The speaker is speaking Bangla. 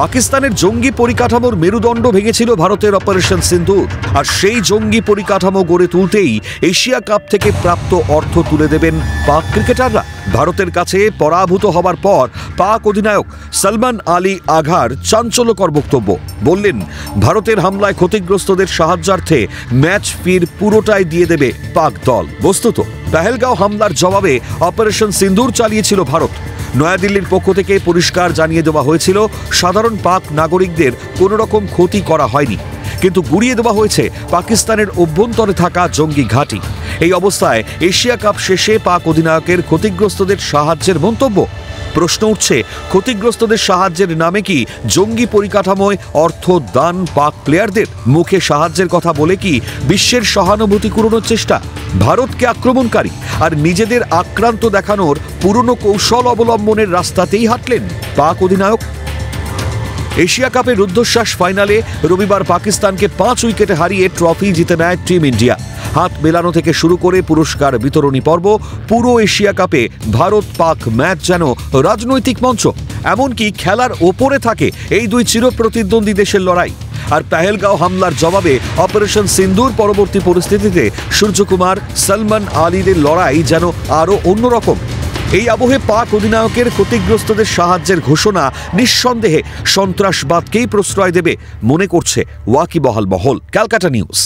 পাকিস্তানের জঙ্গি পরিকাঠামোর মেরুদণ্ড ভেঙেছিল ভারতের অপারেশন সিন্দুর, আর সেই জঙ্গি পরিকাঠামো গড়ে তুলতেই এশিয়া কাপ থেকে প্রাপ্ত অর্থ তুলে দেবেন পাক ক্রিকেটাররা। ভারতের কাছে পরাভূত হবার পর পাক অধিনায়ক সলমান আলী আঘার চাঞ্চল্যকর বক্তব্য। বললেন, ভারতের হামলায় ক্ষতিগ্রস্তদের সাহায্যার্থে ম্যাচ ফির পুরোটাই দিয়ে দেবে পাক দল। বস্তুত পেহেলগাঁও হামলার জবাবে অপারেশন সিন্দুর চালিয়েছিল ভারত। নয়াদিল্লির পক্ষ থেকে পরিষ্কার জানিয়ে দেওয়া হয়েছিল, সাধারণ পাক নাগরিকদের কোনো রকম ক্ষতি করা হয়নি, কিন্তু গুড়িয়ে দেওয়া হয়েছে পাকিস্তানের অভ্যন্তরে থাকা জঙ্গি ঘাঁটি। এই অবস্থায় এশিয়া কাপ শেষে পাক অধিনায়কের ক্ষতিগ্রস্তদের সাহায্যের মন্তব্য। প্রশ্ন উঠছে, ক্ষতিগ্রস্তদের সাহায্যের নামে কি জঙ্গি পরিকাঠামোয় অর্থ দান পাক প্লেয়ারদের? মুখে সাহায্যের কথা বলে কি বিশ্বের সহানুভূতি কুড়োনোর চেষ্টা? ভারতকে আক্রমণকারী আর নিজেদের আক্রান্ত দেখানোর পুরনো কৌশল অবলম্বনের রাস্তাতেই হাঁটলেন পাক অধিনায়ক। এশিয়া কাপের রুদ্ধশ্বাস ফাইনালে রবিবার পাকিস্তানকে 5 উইকেটে হারিয়ে ট্রফি জিতে নেয় টিম ইন্ডিয়া। হাত মেলানো থেকে শুরু করে পুরস্কার বিতরণী পর্ব, পুরো এশিয়া কাপে ভারত পাক ম্যাচ যেন রাজনৈতিক মঞ্চ। এমনকি খেলার ওপরে থাকে এই দুই চিরপ্রতিদ্বন্দ্বী দেশের লড়াই। আর পেহেলগাঁও হামলার জবাবে অপারেশন সিন্দুর পরবর্তী পরিস্থিতিতে সূর্যকুমার, সলমান আলীদের লড়াই যেন আরও অন্যরকম। এই আবহে পাক অধিনায়কের ক্ষতিগ্রস্তদের সাহায্যের ঘোষণা নিঃসন্দেহে সন্ত্রাসবাদকেই প্রশ্রয় দেবে মনে করছে ওয়াকিবহাল মহল। ক্যালকাটা নিউজ।